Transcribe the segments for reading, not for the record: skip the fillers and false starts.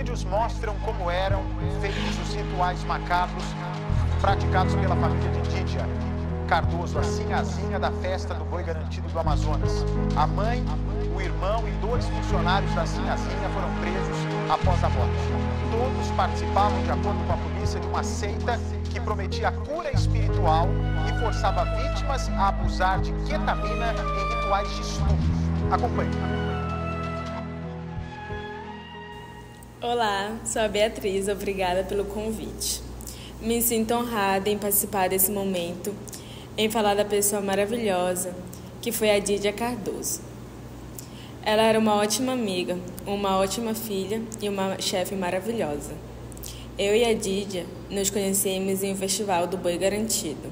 vídeos mostram como eram feitos os rituais macabros praticados pela família de Dídia Cardoso, a sinhazinha da festa do boi garantido do Amazonas. A mãe, o irmão e 2 funcionários da sinhazinha foram presos após a morte. Todos participavam, de acordo com a polícia, de uma seita que prometia cura espiritual e forçava vítimas a abusar de ketamina em rituais de estupro. Acompanhe. Olá, sou a Beatriz, obrigada pelo convite. Me sinto honrada em participar desse momento, em falar da pessoa maravilhosa que foi a Dídia Cardoso. Ela era uma ótima amiga, uma ótima filha e uma chefe maravilhosa. Eu e a Dídia nos conhecemos em um festival do Boi Garantido.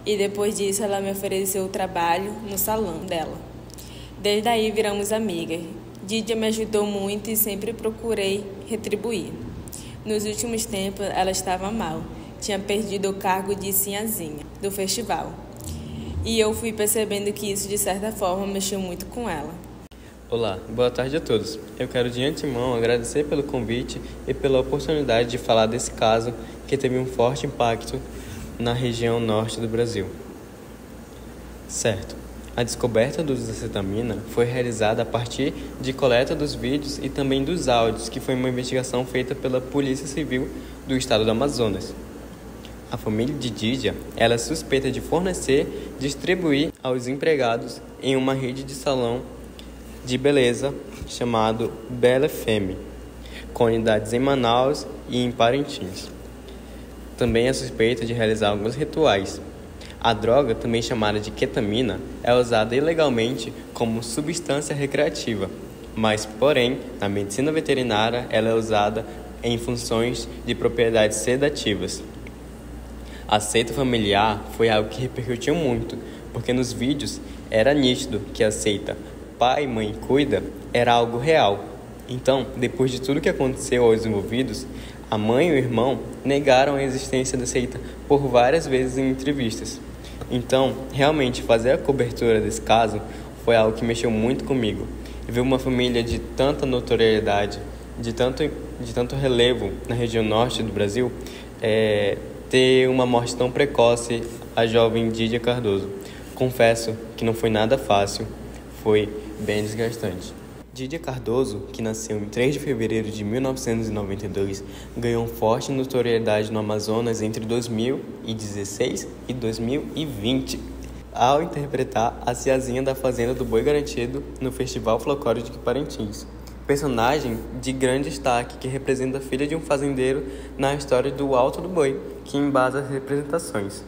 E depois disso ela me ofereceu o trabalho no salão dela. Desde aí viramos amigas. Dídia me ajudou muito e sempre procurei retribuir. Nos últimos tempos ela estava mal. Tinha perdido o cargo de sinhazinha do festival. E eu fui percebendo que isso, de certa forma, mexeu muito com ela. Olá, boa tarde a todos. Eu quero de antemão agradecer pelo convite e pela oportunidade de falar desse caso que teve um forte impacto na região norte do Brasil. Certo, a descoberta do uso da cetamina foi realizada a partir de coleta dos vídeos e também dos áudios, que foi uma investigação feita pela Polícia Civil do Estado do Amazonas. A família de Dídia, ela é suspeita de fornecer e distribuir aos empregados em uma rede de salão de beleza chamado Bela Femme, com unidades em Manaus e em Parintins. Também é suspeita de realizar alguns rituais. A droga, também chamada de ketamina, é usada ilegalmente como substância recreativa, mas, porém, na medicina veterinária, ela é usada em funções de propriedades sedativas. A seita familiar foi algo que repercutiu muito, porque nos vídeos era nítido que a seita pai, mãe, cuida era algo real. Então, depois de tudo que aconteceu aos envolvidos, a mãe e o irmão negaram a existência da seita por várias vezes em entrevistas. Então, realmente, fazer a cobertura desse caso foi algo que mexeu muito comigo. Ver uma família de tanta notoriedade, de tanto relevo na região norte do Brasil, ter uma morte tão precoce, a jovem Dídia Cardoso. Confesso que não foi nada fácil, foi bem desgastante. Dídia Cardoso, que nasceu em 3 de fevereiro de 1992, ganhou forte notoriedade no Amazonas entre 2016 e 2020, ao interpretar a Ciazinha da Fazenda do Boi Garantido no Festival Folclórico de Parintins. Personagem de grande destaque que representa a filha de um fazendeiro na história do Alto do Boi, que embasa as representações.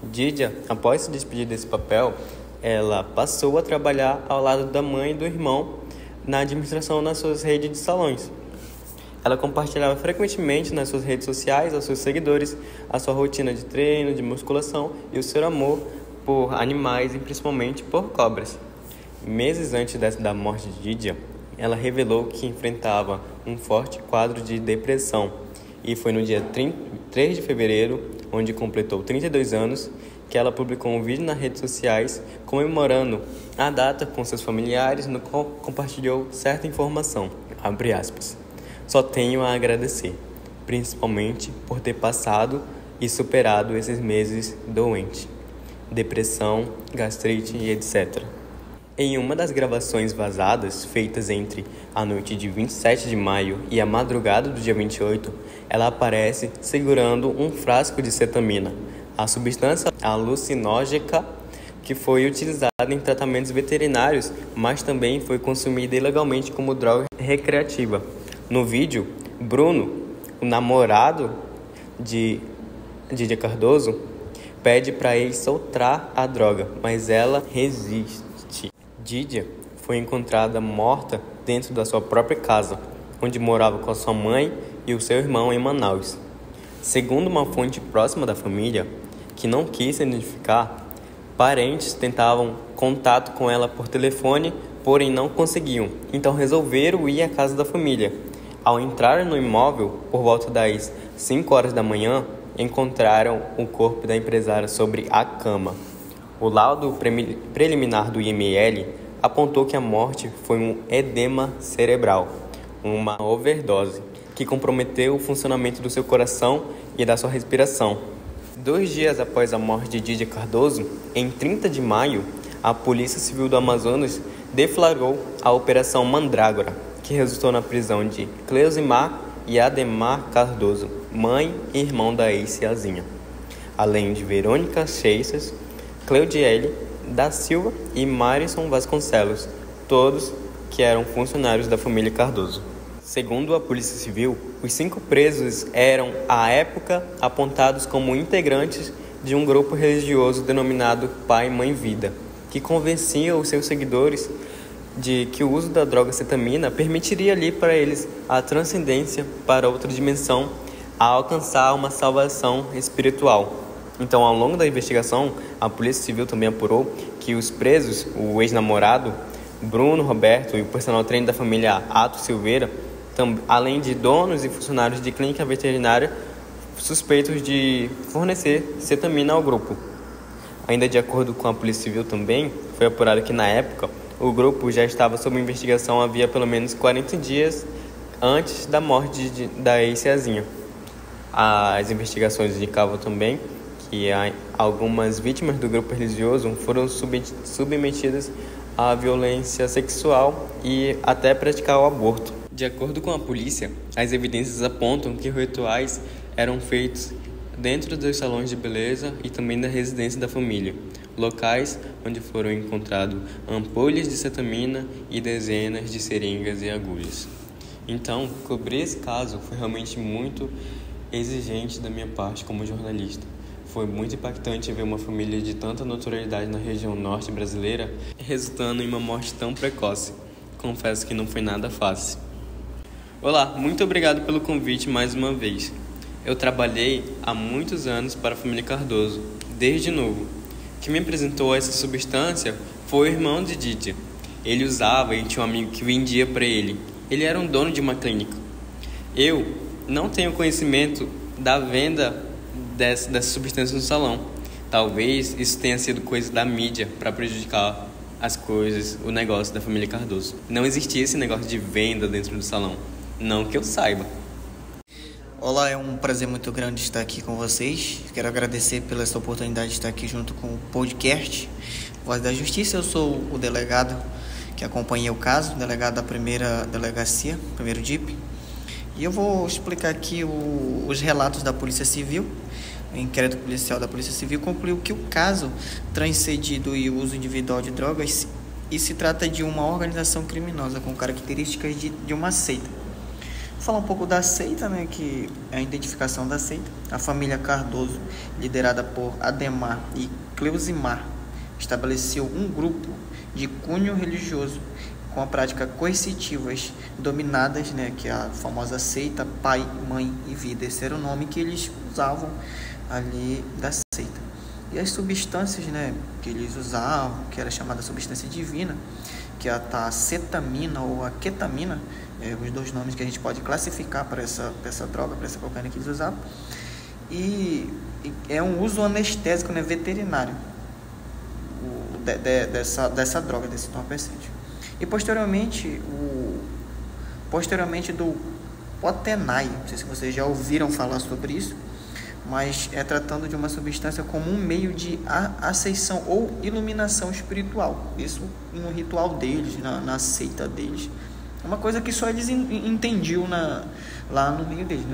Dídia, após se despedir desse papel, ela passou a trabalhar ao lado da mãe e do irmão na administração nas suas redes de salões. Ela compartilhava frequentemente nas suas redes sociais aos seus seguidores a sua rotina de treino, de musculação e o seu amor por animais e principalmente por cobras. Meses antes da morte de Dídia, ela revelou que enfrentava um forte quadro de depressão e foi no dia 3 de fevereiro, onde completou 32 anos, que ela publicou um vídeo nas redes sociais comemorando a data com seus familiares, no qual compartilhou certa informação, abre aspas. Só tenho a agradecer, principalmente por ter passado e superado esses meses doente, depressão, gastrite e etc. Em uma das gravações vazadas, feitas entre a noite de 27 de maio e a madrugada do dia 28, ela aparece segurando um frasco de cetamina, a substância alucinógena que foi utilizada em tratamentos veterinários, mas também foi consumida ilegalmente como droga recreativa. No vídeo, Bruno, o namorado de Dídia Cardoso, pede para ele soltar a droga, mas ela resiste. Dídia foi encontrada morta dentro da sua própria casa, onde morava com a sua mãe e o seu irmão em Manaus. Segundo uma fonte próxima da família, que não quis se identificar, parentes tentavam contato com ela por telefone, porém não conseguiam. Então resolveram ir à casa da família. Ao entrar no imóvel, por volta das 5 horas da manhã, encontraram o corpo da empresária sobre a cama. O laudo preliminar do IML apontou que a morte foi um edema cerebral, uma overdose. que comprometeu o funcionamento do seu coração e da sua respiração. 2 dias após a morte de Dídia Cardoso, em 30 de maio, a Polícia Civil do Amazonas deflagrou a Operação Mandrágora, que resultou na prisão de Cleusimar e Ademar Cardoso, mãe e irmão da ex-Ceazinha, além de Verônica Seixas, Cleudiele da Silva e Marison Vasconcelos, todos que eram funcionários da família Cardoso. Segundo a Polícia Civil, os 5 presos eram, à época, apontados como integrantes de um grupo religioso denominado Pai Mãe Vida, que convencia os seus seguidores de que o uso da droga cetamina permitiria ali para eles a transcendência para outra dimensão, a alcançar uma salvação espiritual. Então, ao longo da investigação, a Polícia Civil também apurou que os presos, o ex-namorado Bruno Roberto e o personal trainer da família Ato Silveira, além de donos e funcionários de clínica veterinária, suspeitos de fornecer cetamina ao grupo. Ainda de acordo com a Polícia Civil também, foi apurado que na época o grupo já estava sob investigação havia pelo menos 40 dias antes da morte da ex-Ceazinha. As investigações indicavam também que algumas vítimas do grupo religioso foram submetidas à violência sexual e até praticar o aborto. De acordo com a polícia, as evidências apontam que rituais eram feitos dentro dos salões de beleza e também da residência da família, locais onde foram encontrados ampulhas de cetamina e dezenas de seringas e agulhas. Então, cobrir esse caso foi realmente muito exigente da minha parte como jornalista. Foi muito impactante ver uma família de tanta notoriedade na região norte brasileira resultando em uma morte tão precoce. Confesso que não foi nada fácil. Olá, muito obrigado pelo convite mais uma vez. Eu trabalhei há muitos anos para a família Cardoso, desde novo. Quem me apresentou essa substância foi o irmão de Dídia. Ele usava e tinha um amigo que vendia para ele. Ele era um dono de uma clínica. Eu não tenho conhecimento da venda dessa substância no salão. Talvez isso tenha sido coisa da mídia para prejudicar as coisas, o negócio da família Cardoso. Não existia esse negócio de venda dentro do salão. Não que eu saiba. Olá, é um prazer muito grande estar aqui com vocês. Quero agradecer pela essa oportunidade de estar aqui junto com o podcast Voz da Justiça. Eu sou o delegado que acompanhei o caso, delegado da primeira delegacia, primeiro DIP. E eu vou explicar aqui os relatos da Polícia Civil. O inquérito policial da Polícia Civil concluiu que o caso transcedido e uso individual de drogas se trata de uma organização criminosa com características de uma seita. Vou falar um pouco da seita, que é a identificação da seita. A família Cardoso, liderada por Ademar e Cleusimar, estabeleceu um grupo de cunho religioso com a prática coercitivas dominadas, que é a famosa seita Pai, Mãe e Vida. Esse era o nome que eles usavam ali da seita. E as substâncias, que eles usavam, que era chamada substância divina, que é a cetamina ou a ketamina, os 2 nomes que a gente pode classificar para essa droga, para essa cocaína que eles usavam. E é um uso anestésico, veterinário, dessa droga, desse entorpecente. E posteriormente do Potenai, não sei se vocês já ouviram falar sobre isso, mas é tratando de uma substância como um meio de aceição ou iluminação espiritual. Isso no ritual deles, na seita deles. É uma coisa que só eles entendiam lá no meio deles,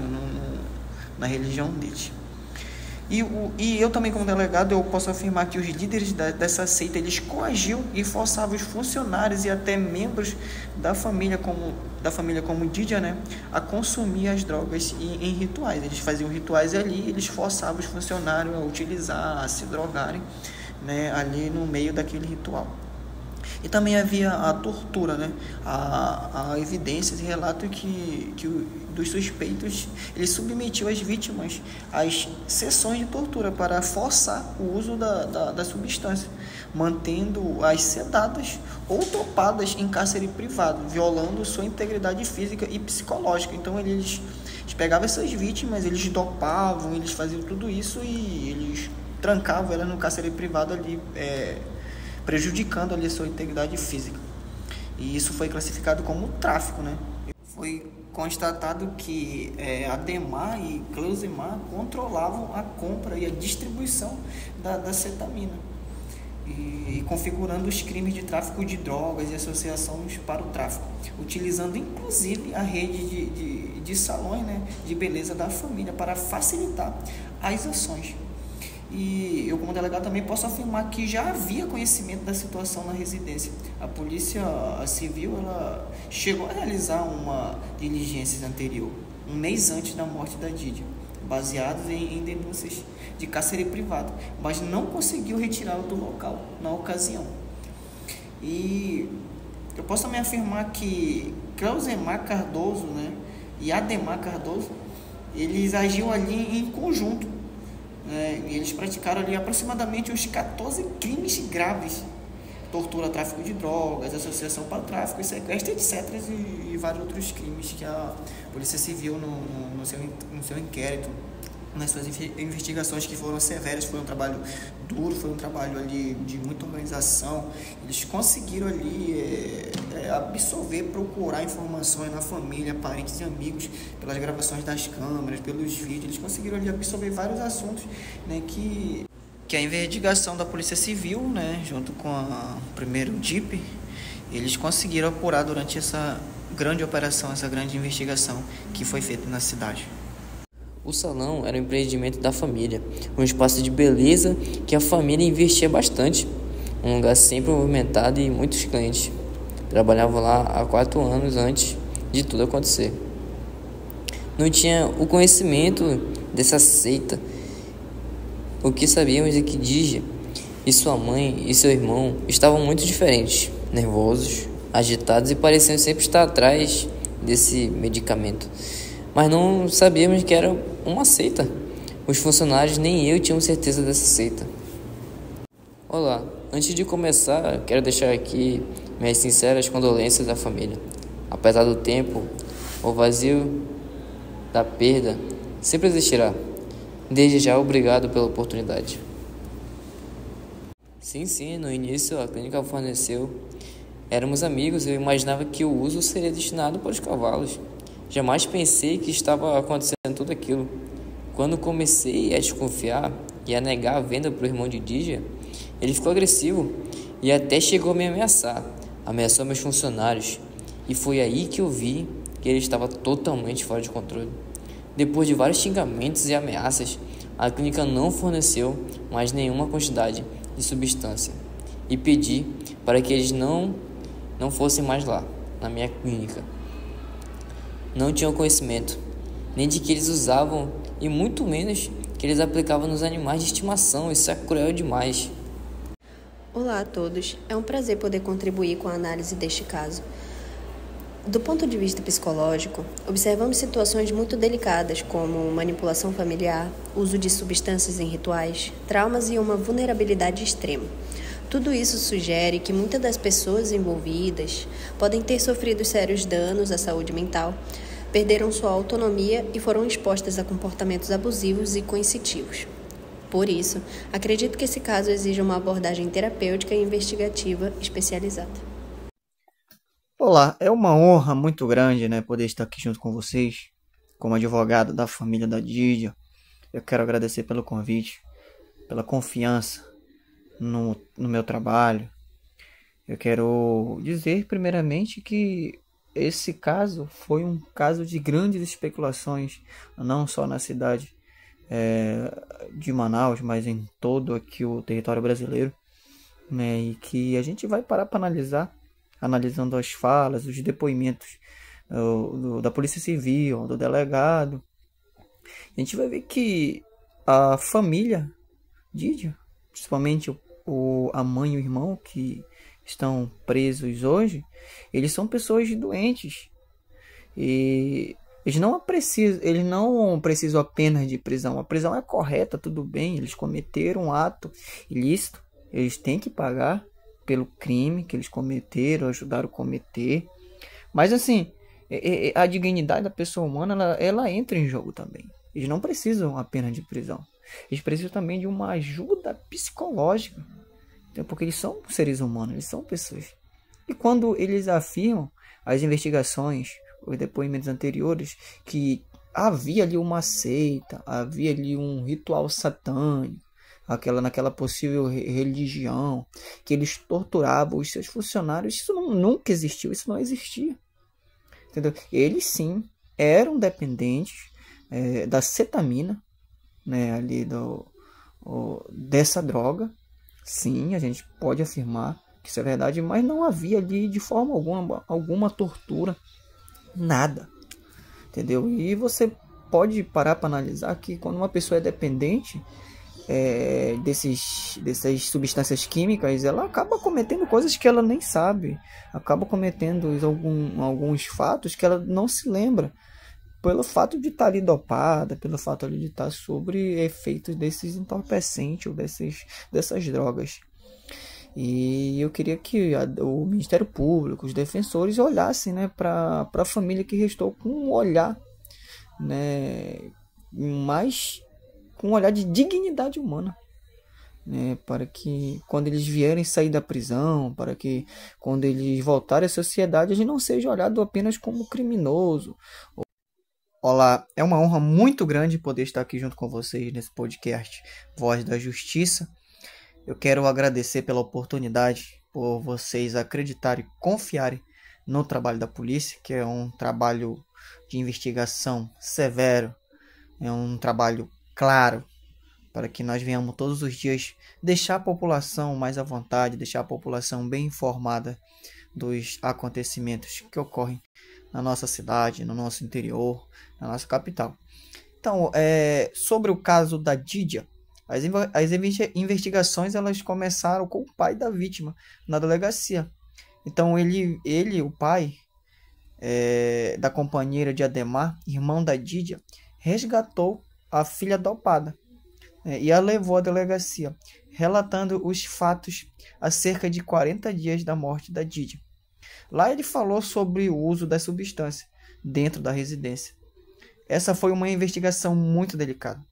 na religião deles. E eu também, como delegado, eu posso afirmar que os líderes dessa seita, eles coagiam e forçavam os funcionários e até membros da família como Dídia, a consumir as drogas em rituais. Eles faziam rituais ali, eles forçavam os funcionários a utilizar, a se drogarem, ali no meio daquele ritual. E também havia a tortura, a evidências e relatos que dos suspeitos, eles submetiam as vítimas às sessões de tortura para forçar o uso da substância, mantendo-as sedadas ou topadas em cárcere privado, violando sua integridade física e psicológica. Então eles pegavam essas vítimas, eles dopavam, eles faziam tudo isso e eles trancavam ela no cárcere privado ali, prejudicando ali a sua integridade física. E isso foi classificado como tráfico, foi constatado que Ademar e Cleusemar controlavam a compra e a distribuição da cetamina, e configurando os crimes de tráfico de drogas e associações para o tráfico, utilizando inclusive a rede de salões, né, de beleza da família para facilitar as ações. E eu, como delegado, também posso afirmar que já havia conhecimento da situação na residência. A Polícia Civil ela chegou a realizar uma diligência anterior, um mês antes da morte da Dídia, baseados em denúncias de cárcere privado, mas não conseguiu retirá-lo do local na ocasião. E eu posso também afirmar que Cleusemar Cardoso, né, e Ademar Cardoso, eles agiam ali em conjunto. Eles praticaram ali aproximadamente uns 14 crimes graves: tortura, tráfico de drogas, associação para o tráfico e sequestro, etc. E vários outros crimes que a Polícia Civil no seu inquérito, nas suas investigações, que foram severas. Foi um trabalho duro, foi um trabalho ali de muita organização. Eles conseguiram ali absorver, procurar informações na família, parentes e amigos, pelas gravações das câmeras, pelos vídeos. Eles conseguiram ali absorver vários assuntos, né, que a investigação da Polícia Civil, né, junto com o primeiro DIP, eles conseguiram apurar durante essa grande operação, essa grande investigação que foi feita na cidade. O salão era um empreendimento da família, um espaço de beleza que a família investia bastante, um lugar sempre movimentado e muitos clientes. Trabalhava lá há 4 anos antes de tudo acontecer. Não tinha o conhecimento dessa seita. O que sabíamos é que Dígia e sua mãe e seu irmão estavam muito diferentes, nervosos, agitados e pareciam sempre estar atrás desse medicamento. Mas não sabíamos que era uma seita. Os funcionários nem eu tinham certeza dessa seita. Olá, antes de começar, quero deixar aqui minhas sinceras condolências à família. Apesar do tempo, o vazio da perda sempre existirá. Desde já, obrigado pela oportunidade. Sim, no início a clínica forneceu. Éramos amigos e eu imaginava que o uso seria destinado para os cavalos. Jamais pensei que estava acontecendo tudo aquilo. Quando comecei a desconfiar e a negar a venda para o irmão de Dígia, ele ficou agressivo e até chegou a me ameaçar. Ameaçou meus funcionários. E foi aí que eu vi que ele estava totalmente fora de controle. Depois de vários xingamentos e ameaças, a clínica não forneceu mais nenhuma quantidade de substância. E pedi para que eles não fossem mais lá, na minha clínica. Não tinham conhecimento, nem de que eles usavam e muito menos que eles aplicavam nos animais de estimação. Isso é cruel demais. Olá a todos, é um prazer poder contribuir com a análise deste caso. Do ponto de vista psicológico, observamos situações muito delicadas como manipulação familiar, uso de substâncias em rituais, traumas e uma vulnerabilidade extrema. Tudo isso sugere que muitas das pessoas envolvidas podem ter sofrido sérios danos à saúde mental, perderam sua autonomia e foram expostas a comportamentos abusivos e coercitivos. Por isso, acredito que esse caso exige uma abordagem terapêutica e investigativa especializada. Olá, é uma honra muito grande, né, poder estar aqui junto com vocês, como advogado da família da Dídia. Eu quero agradecer pelo convite, pela confiança no meu trabalho. Eu quero dizer primeiramente que esse caso foi um caso de grandes especulações, não só na cidade de Manaus, mas em todo aqui o território brasileiro, né, e que a gente vai parar para analisar, analisando as falas, os depoimentos da Polícia Civil, do delegado. A gente vai ver que a família Dídia, principalmente a mãe e o irmão que estão presos hoje, eles são pessoas doentes e eles não precisam apenas de prisão. A prisão é correta, tudo bem, eles cometeram um ato ilícito, eles têm que pagar pelo crime que eles cometeram, ajudaram a cometer, mas assim, a dignidade da pessoa humana ela entra em jogo também. Eles não precisam apenas de prisão, eles precisam também de uma ajuda psicológica, porque eles são seres humanos, eles são pessoas. E quando eles afirmam, as investigações, os depoimentos anteriores, que havia ali uma seita, havia ali um ritual satânico, naquela possível religião, que eles torturavam os seus funcionários. Isso nunca existiu, isso não existia. Entendeu? Eles sim eram dependentes da cetamina, né, ali dessa droga. Sim, a gente pode afirmar que isso é verdade, mas não havia ali de forma alguma tortura, nada. Entendeu? E você pode parar para analisar que quando uma pessoa é dependente dessas substâncias químicas, ela acaba cometendo coisas que ela nem sabe, acaba cometendo alguns fatos que ela não se lembra, pelo fato de estar ali dopada, pelo fato ali de estar sobre efeitos desses entorpecentes ou dessas drogas. E eu queria que o Ministério Público, os defensores, olhassem, né, para a família que restou com um olhar, né, mais com um olhar de dignidade humana, né, para que quando eles vierem sair da prisão, para que quando eles voltarem à sociedade, a gente não seja olhado apenas como criminoso. Olá, é uma honra muito grande poder estar aqui junto com vocês nesse podcast Voz da Justiça. Eu quero agradecer pela oportunidade, por vocês acreditarem e confiarem no trabalho da polícia, que é um trabalho de investigação severo, é um trabalho claro, para que nós venhamos todos os dias deixar a população mais à vontade, deixar a população bem informada dos acontecimentos que ocorrem na nossa cidade, no nosso interior, na nossa capital. Então, sobre o caso da Dídia, as investigações elas começaram com o pai da vítima na delegacia. Então, o pai da companheira de Ademar, irmão da Dídia, resgatou a filha dopada e a levou à delegacia, relatando os fatos há cerca de 40 dias da morte da Dídia. Lá ele falou sobre o uso da substância dentro da residência. Essa foi uma investigação muito delicada,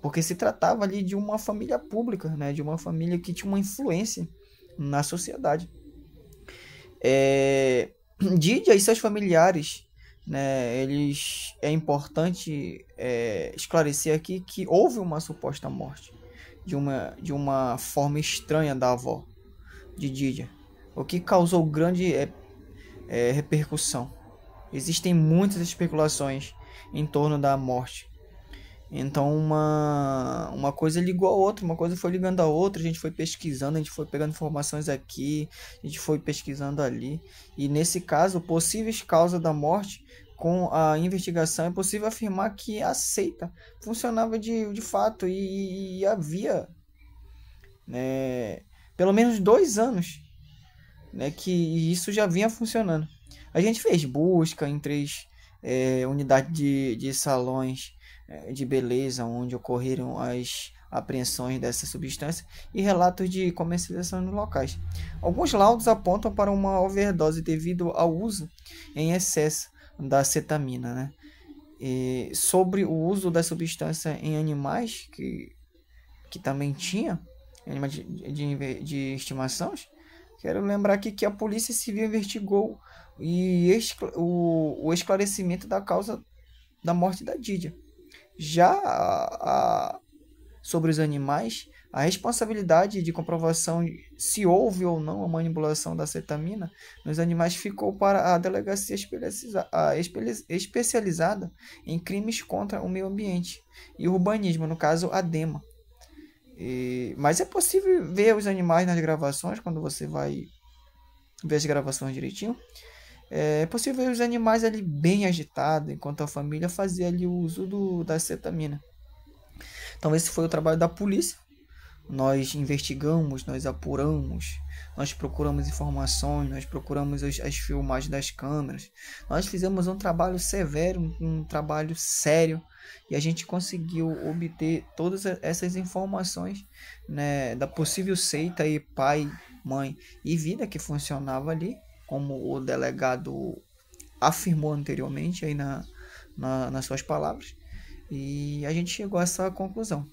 porque se tratava ali de uma família pública, né, de uma família que tinha uma influência na sociedade. Dídia e seus familiares, né, é importante esclarecer aqui que houve uma suposta morte de uma forma estranha da avó de Dídia, o que causou grande repercussão. Existem muitas especulações em torno da morte. Então uma coisa ligou a outra, uma coisa foi ligando a outra, a gente foi pesquisando, a gente foi pegando informações aqui, a gente foi pesquisando ali. E nesse caso, possíveis causas da morte, com a investigação, é possível afirmar que a seita funcionava de fato e havia, né, pelo menos 2 anos, né, que isso já vinha funcionando. A gente fez busca em 3 unidades de salões de beleza onde ocorreram as apreensões dessa substância e relatos de comercialização nos locais. Alguns laudos apontam para uma overdose devido ao uso em excesso da cetamina, né? E sobre o uso da substância em animais, que também tinha, animais de estimação, quero lembrar aqui que a Polícia Civil investigou o esclarecimento da causa da morte da Dídia. Já sobre os animais, a responsabilidade de comprovação se houve ou não a manipulação da cetamina nos animais ficou para a delegacia especializada em crimes contra o meio ambiente e urbanismo, no caso a DEMA. Mas é possível ver os animais nas gravações, quando você vai ver as gravações direitinho. É possível ver os animais ali bem agitados, enquanto a família fazia ali o uso da cetamina. Então esse foi o trabalho da polícia. Nós investigamos, nós apuramos, nós procuramos informações, nós procuramos as filmagens das câmeras. Nós fizemos um trabalho severo, um trabalho sério, e a gente conseguiu obter todas essas informações, né, da possível seita e pai, mãe e vida que funcionava ali, como o delegado afirmou anteriormente aí nas suas palavras, e a gente chegou a essa conclusão.